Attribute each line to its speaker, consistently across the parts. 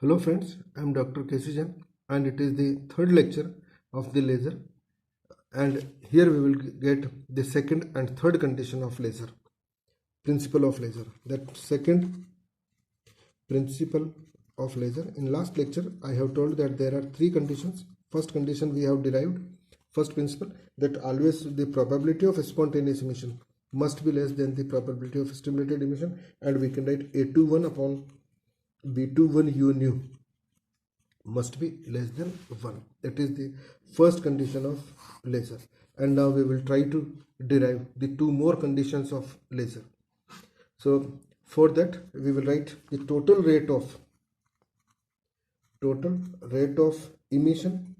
Speaker 1: Hello friends, I am Dr. K.C. Jain and it is the third lecture of the laser, and here we will get the second and third condition of laser, principle of laser. That second principle of laser, in last lecture I have told that there are three conditions. First condition we have derived, first principle, that always the probability of spontaneous emission must be less than the probability of stimulated emission, and we can write A21 upon B21 u nu must be less than 1. That is the first condition of laser. And now we will try to derive the two more conditions of laser. So for that we will write the total rate of emission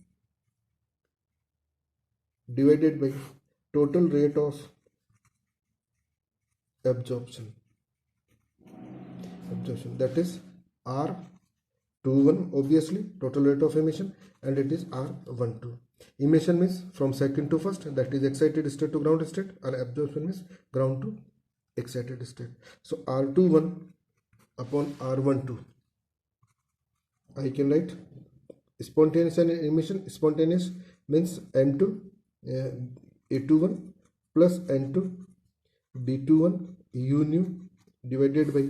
Speaker 1: divided by total rate of absorption, that is R21, obviously total rate of emission, and it is R12. Emission means from second to first, that is excited state to ground state, and absorption means ground to excited state. So R21 upon R12, I can write spontaneous and emission. Spontaneous means N2 A21 plus N2 B21 u nu divided by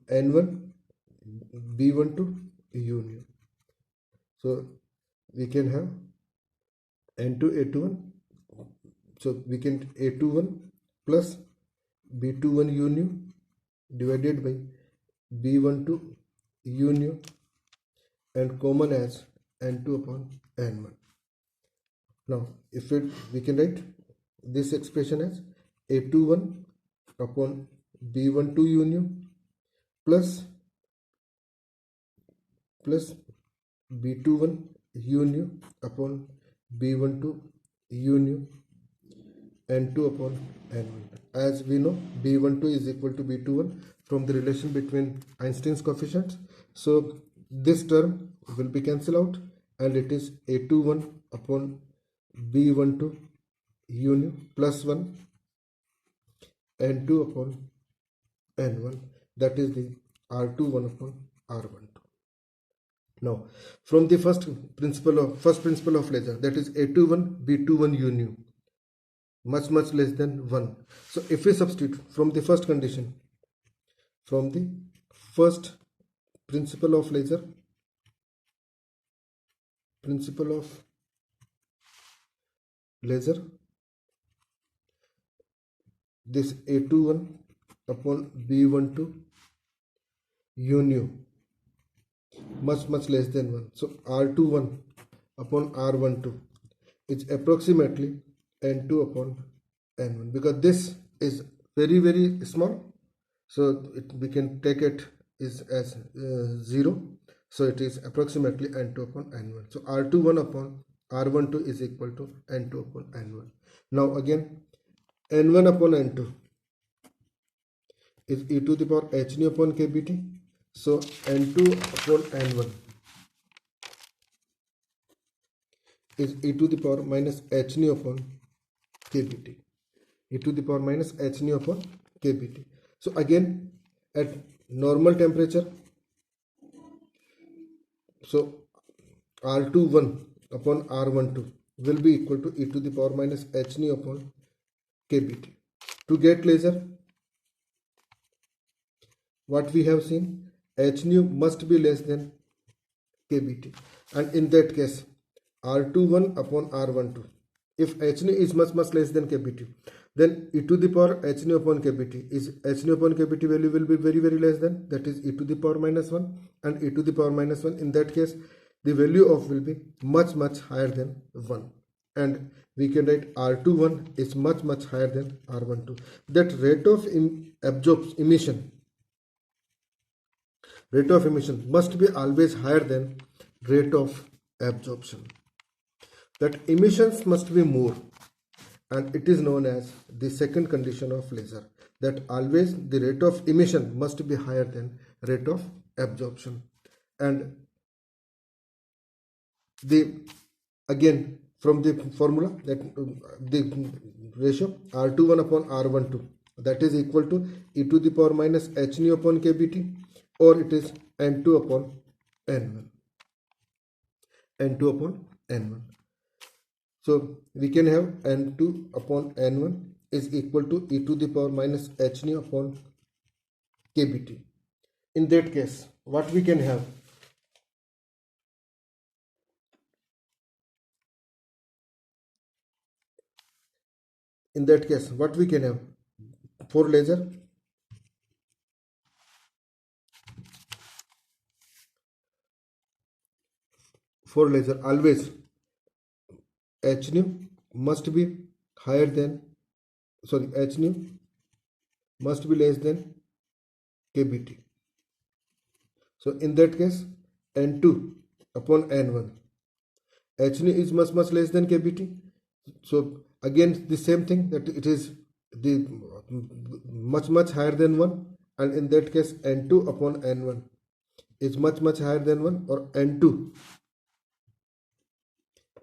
Speaker 1: N1 B12 u nu. So we can have N2 A21, so we can A21 plus B21 u nu divided by B12 u nu, and common as N2 upon N1. Now if we can write this expression as A21 upon B12 u nu plus B21 u nu upon B12 u nu, N2 upon N1. As we know, B12 is equal to B21 from the relation between Einstein's coefficients. So this term will be cancelled out, and it is A21 upon B12 u nu plus 1 N2 upon N1, that is the R21 upon R12. Now from the first principle of laser, that is A21 B21 u nu much less than 1. So if we substitute from the first condition, from the first principle of laser, this A21 upon B12 u nu much less than 1. So R21 upon R12 is approximately N2 upon N1, because this is very small, so we can take it as 0. So it is approximately N2 upon N1. So R21 upon R12 is equal to N2 upon N1. Now again, N1 upon N2 is e to the power h nu upon kBt. So N2 upon N1 is e to the power minus h nu upon kBt. E to the power minus h nu upon kBt. So again, at normal temperature, so R21 upon R12 will be equal to e to the power minus h nu upon kBt. To get laser, what we have seen, h nu must be less than kBt, and in that case R21 upon R12, if h nu is much less than kBt, then e to the power h nu upon kBt is h nu upon kBt value will be very less than, that is e to the power minus 1, and e to the power minus 1, in that case the value of will be much higher than 1, and we can write R21 is much higher than R12. That rate of emission must be always higher than rate of absorption. That emissions must be more, and it is known as the second condition of laser, that always the rate of emission must be higher than rate of absorption. And again from the formula, that the ratio R21 upon R12, that is equal to e to the power minus h nu upon kBt, or it is n2 upon n1. n2 upon n1. So we can have n2 upon n1 is equal to e to the power minus h nu upon kBt. In that case, what we can have? In that case, what we can have? For laser, always h nu must be higher than, h nu must be less than kBt. So in that case, n2 upon n1, h nu is much less than kBt. So again the same thing, that it is the much higher than 1, and in that case n2 upon n1 is much higher than 1, or n2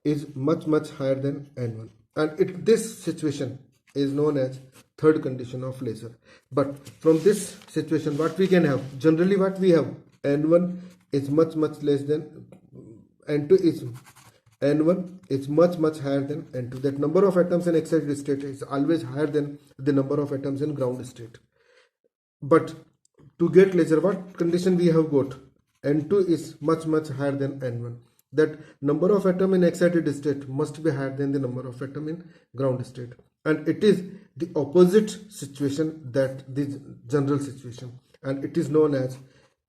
Speaker 1: is much higher than n1, and this situation is known as third condition of laser. But from this situation, what we can have? Generally what we have, n1 is much less than n2 is n1 is much higher than n2. That number of atoms in excited state is always higher than the number of atoms in ground state. But to get laser, what condition we have got? n2 is much higher than n1. That number of atom in excited state must be higher than the number of atom in ground state, and it is the opposite situation, that the general situation, and it is known as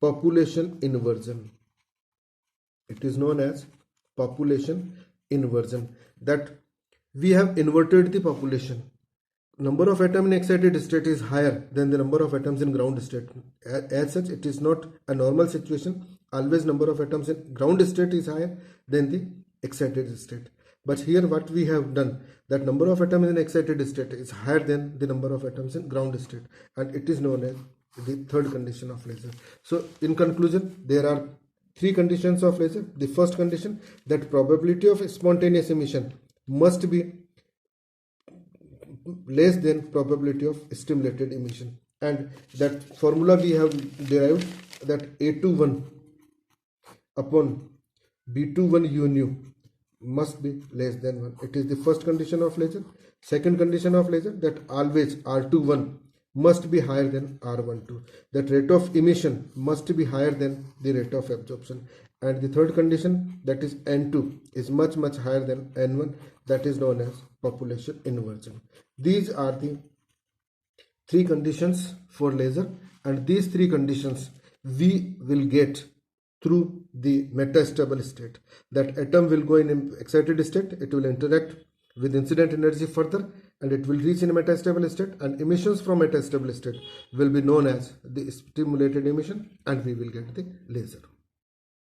Speaker 1: population inversion. It is known as population inversion, that we have inverted the population. Number of atoms in excited state is higher than the number of atoms in ground state. As such, it is not a normal situation. Always number of atoms in ground state is higher than the excited state. But here what we have done, that number of atoms in excited state is higher than the number of atoms in ground state, and it is known as the third condition of laser. So in conclusion, there are three conditions of laser. The first condition, that probability of spontaneous emission must be less than probability of stimulated emission, and that formula we have derived, that A21 upon B21 U nu must be less than 1. It is the first condition of laser. Second condition of laser, that always R21 must be higher than R12. That rate of emission must be higher than the rate of absorption. And the third condition, that is N2 is much higher than N1. That is known as population inversion. These are the three conditions for laser, and these three conditions we will get through the metastable state. That atom will go in excited state, it will interact with incident energy further, and it will reach in metastable state, and emissions from metastable state will be known as the stimulated emission, and we will get the laser.